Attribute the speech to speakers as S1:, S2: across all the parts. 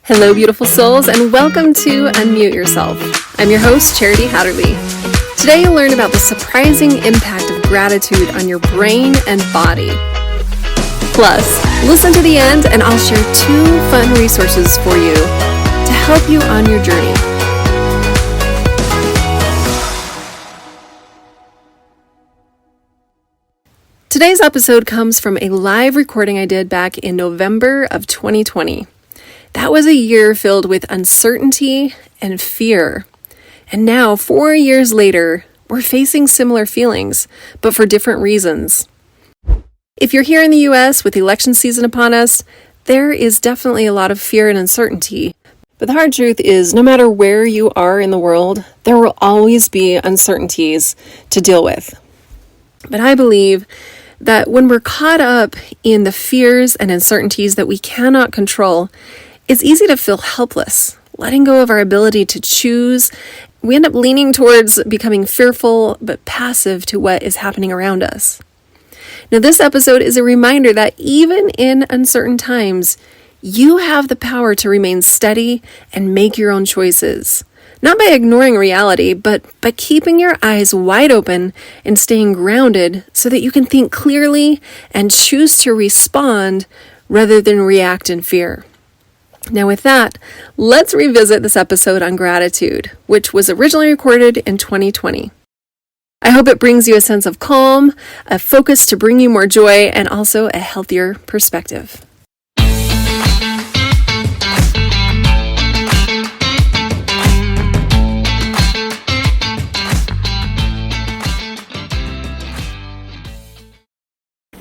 S1: Hello, beautiful souls, and welcome to Unmute Yourself. I'm your host, Charity Hatterley. Today you'll learn about the surprising impact of gratitude on your brain and body. Plus, listen to the end and I'll share 2 fun resources for you to help you on your journey. Today's episode comes from a live recording I did back in November of 2020. That was a year filled with uncertainty and fear. And now, 4 years later, we're facing similar feelings, but for different reasons. If you're here in the US with election season upon us, there is definitely a lot of fear and uncertainty. But the hard truth is, no matter where you are in the world, there will always be uncertainties to deal with. But I believe that when we're caught up in the fears and uncertainties that we cannot control, it's easy to feel helpless, letting go of our ability to choose. We end up leaning towards becoming fearful but passive to what is happening around us. Now, this episode is a reminder that even in uncertain times, you have the power to remain steady and make your own choices. Not by ignoring reality, but by keeping your eyes wide open and staying grounded so that you can think clearly and choose to respond rather than react in fear. Now with that, let's revisit this episode on gratitude, which was originally recorded in 2020. I hope it brings you a sense of calm, a focus to bring you more joy, and also a healthier perspective.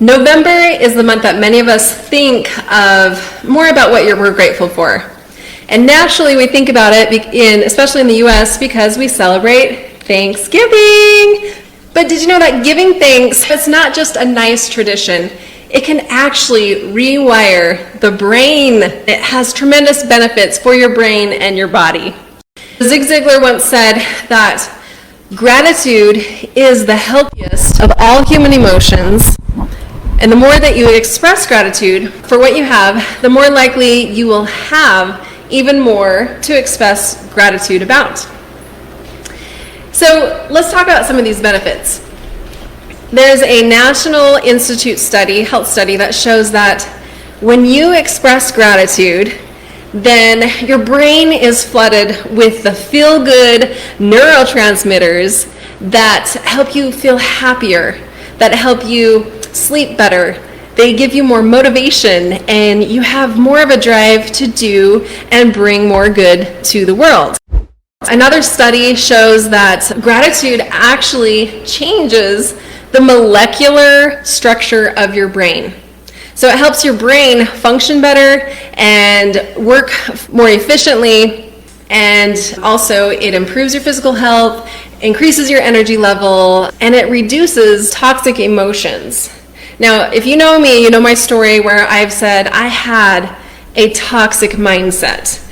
S1: November is the month that many of us think of more about what we're grateful for. And naturally we think about it, especially in the US, because we celebrate Thanksgiving. But did you know that giving thanks, it's not just a nice tradition. It can actually rewire the brain. It has tremendous benefits for your brain and your body. Zig Ziglar once said that gratitude is the healthiest of all human emotions. And the more that you express gratitude for what you have, the more likely you will have even more to express gratitude about. So let's talk about some of these benefits. There's a National Institute health study that shows that when you express gratitude, then your brain is flooded with the feel-good neurotransmitters that help you feel happier, that help you sleep better. They give you more motivation and you have more of a drive to do and bring more good to the world. Another study shows that gratitude actually changes the molecular structure of your brain. So it helps your brain function better and work more efficiently, and also it improves your physical health, increases your energy level, and it reduces toxic emotions. Now, if you know me, you know my story where I've said I had a toxic mindset,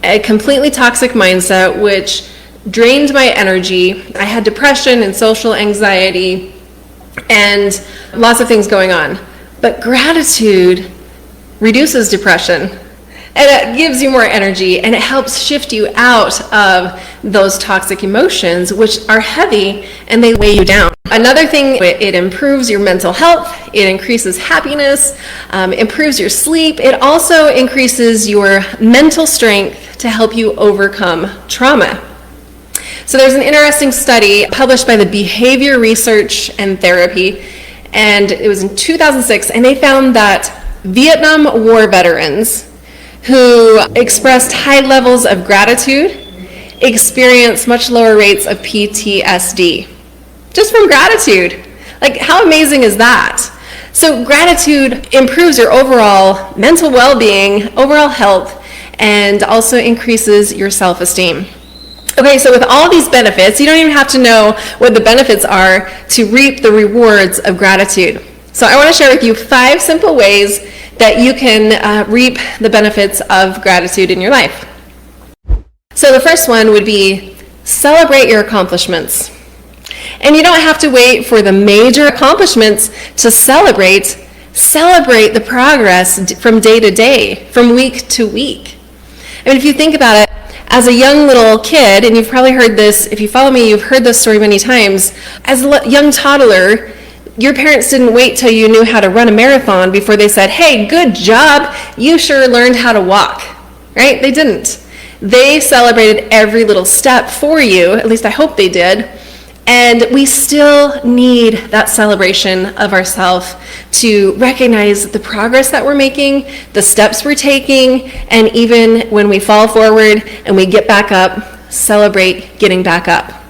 S1: a completely toxic mindset, which drained my energy. I had depression and social anxiety and lots of things going on. But gratitude reduces depression, and it gives you more energy, and it helps shift you out of those toxic emotions, which are heavy and they weigh you down. Another thing, it improves your mental health, it increases happiness, improves your sleep. It also increases your mental strength to help you overcome trauma. So there's an interesting study published by the Behavior Research and Therapy, and it was in 2006, and they found that Vietnam War veterans who expressed high levels of gratitude experienced much lower rates of PTSD. Just from gratitude. Like, how amazing is that? So gratitude improves your overall mental well-being, overall health, and also increases your self-esteem. Okay, so with all these benefits, you don't even have to know what the benefits are to reap the rewards of gratitude. So I want to share with you 5 simple ways that you can reap the benefits of gratitude in your life. So the first one would be celebrate your accomplishments. And you don't have to wait for the major accomplishments to celebrate the progress from day to day, from week to week. I mean, if you think about it, as a young little kid, and you've probably heard this, if you follow me, you've heard this story many times. As a young toddler, your parents didn't wait till you knew how to run a marathon before they said, hey, good job, you sure learned how to walk, right? They didn't. They celebrated every little step for you, at least I hope they did. And we still need that celebration of ourselves to recognize the progress that we're making, the steps we're taking, and even when we fall forward and we get back up, celebrate getting back up.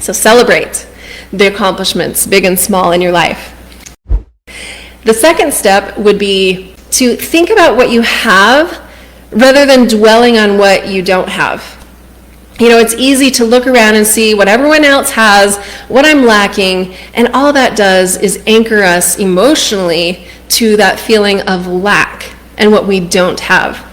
S1: So celebrate the accomplishments, big and small, in your life. The second step would be to think about what you have rather than dwelling on what you don't have. You know, it's easy to look around and see what everyone else has, what I'm lacking, and all that does is anchor us emotionally to that feeling of lack and what we don't have.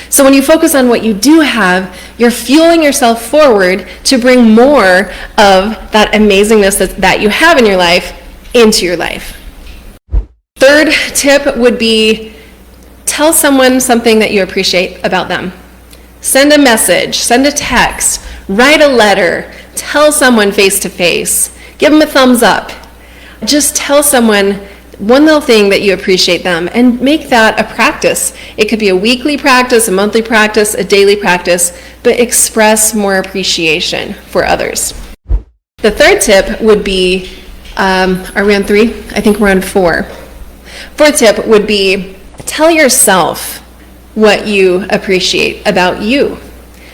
S1: So when you focus on what you do have, you're fueling yourself forward to bring more of that amazingness that you have in your life into your life. Third tip would be tell someone something that you appreciate about them. Send a message, send a text, write a letter, tell someone face to face, give them a thumbs up. Just tell someone one little thing that you appreciate them and make that a practice. It could be a weekly practice, a monthly practice, a daily practice, but express more appreciation for others. The third tip would be, are we on 3? I think we're on 4. Fourth tip would be tell yourself what you appreciate about you.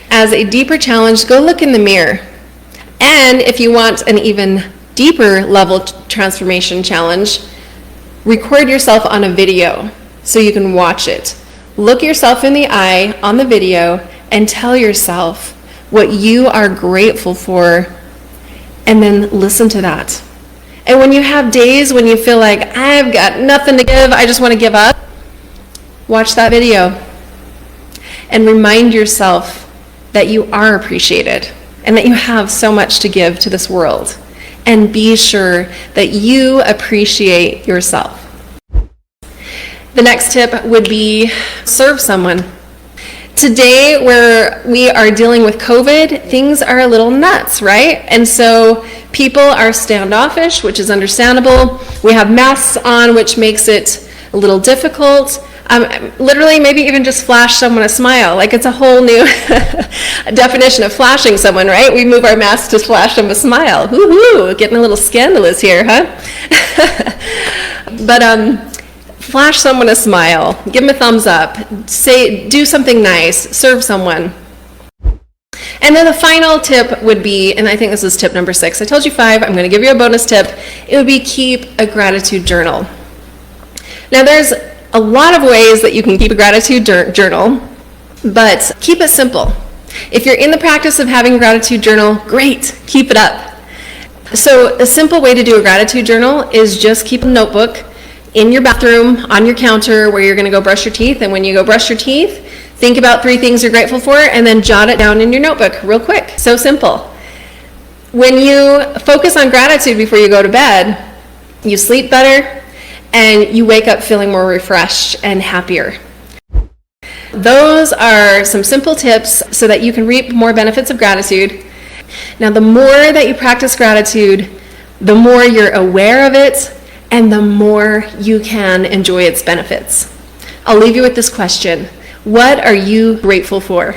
S1: As a deeper challenge, go look in the mirror. And if you want an even deeper level transformation challenge, record yourself on a video so you can watch it. Look yourself in the eye on the video and tell yourself what you are grateful for, and then listen to that. And when you have days when you feel like, I've got nothing to give, I just want to give up, watch that video and remind yourself that you are appreciated and that you have so much to give to this world. And be sure that you appreciate yourself. The next tip would be serve someone. Today, where we are dealing with COVID, things are a little nuts, right? And so people are standoffish, which is understandable. We have masks on, which makes it a little difficult. Literally, maybe even just flash someone a smile. Like, it's a whole new definition of flashing someone, right? We move our mask to flash them a smile. Woohoo! Getting a little scandalous here, huh? But flash someone a smile. Give them a thumbs up. Do something nice. Serve someone. And then the final tip would be, and I think this is tip number 6. I told you 5. I'm going to give you a bonus tip. It would be keep a gratitude journal. Now, there's a lot of ways that you can keep a gratitude journal, but keep it simple. If you're in the practice of having a gratitude journal, great, keep it up. So a simple way to do a gratitude journal is just keep a notebook in your bathroom, on your counter where you're going to go brush your teeth, and when you go brush your teeth, think about 3 things you're grateful for and then jot it down in your notebook real quick. So simple. When you focus on gratitude before you go to bed, you sleep better, and you wake up feeling more refreshed and happier. Those are some simple tips so that you can reap more benefits of gratitude. Now, the more that you practice gratitude, the more you're aware of it, and the more you can enjoy its benefits. I'll leave you with this question. What are you grateful for?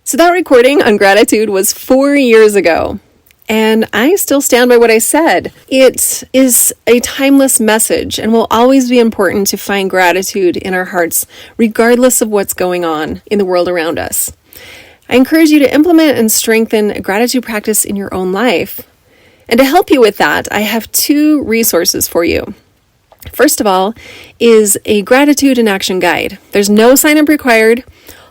S1: So that recording on gratitude was 4 years ago. And I still stand by what I said. It is a timeless message and will always be important to find gratitude in our hearts, regardless of what's going on in the world around us. I encourage you to implement and strengthen a gratitude practice in your own life. And to help you with that, I have 2 resources for you. First of all is a gratitude in action guide. There's no sign-up required.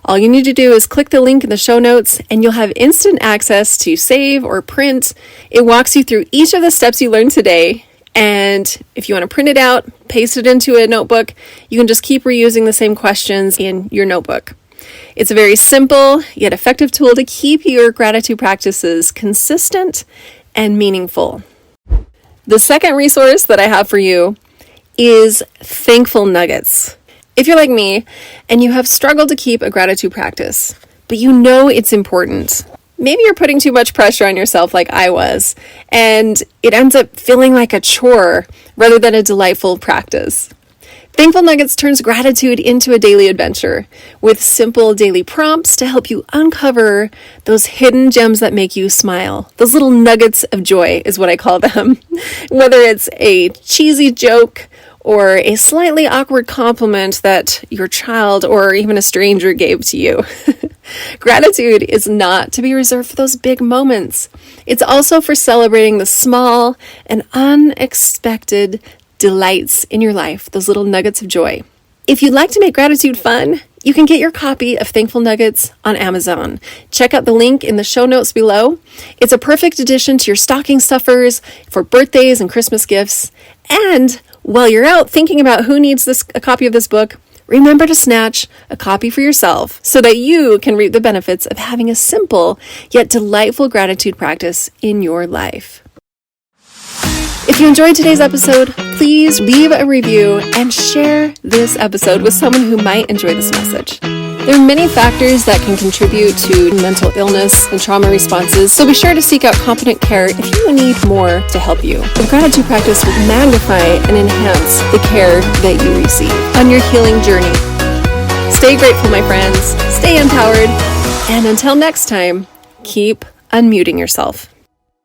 S1: All you need to do is click the link in the show notes and you'll have instant access to save or print. It walks you through each of the steps you learned today. And if you want to print it out, paste it into a notebook, you can just keep reusing the same questions in your notebook. It's a very simple yet effective tool to keep your gratitude practices consistent and meaningful. The second resource that I have for you is Thankful Nuggets. If you're like me and you have struggled to keep a gratitude practice, but you know it's important, maybe you're putting too much pressure on yourself like I was, and it ends up feeling like a chore rather than a delightful practice. Thankful Nuggets turns gratitude into a daily adventure with simple daily prompts to help you uncover those hidden gems that make you smile. Those little nuggets of joy is what I call them. Whether it's a cheesy joke or a slightly awkward compliment that your child or even a stranger gave to you. Gratitude is not to be reserved for those big moments. It's also for celebrating the small and unexpected delights in your life, those little nuggets of joy. If you'd like to make gratitude fun, you can get your copy of Thankful Nuggets on Amazon. Check out the link in the show notes below. It's a perfect addition to your stocking stuffers for birthdays and Christmas gifts. And while you're out thinking about who needs a copy of this book, remember to snatch a copy for yourself so that you can reap the benefits of having a simple yet delightful gratitude practice in your life. If you enjoyed today's episode, please leave a review and share this episode with someone who might enjoy this message. There are many factors that can contribute to mental illness and trauma responses, so be sure to seek out competent care if you need more to help you. The gratitude practice will magnify and enhance the care that you receive on your healing journey. Stay grateful, my friends. Stay empowered. And until next time, keep unmuting yourself.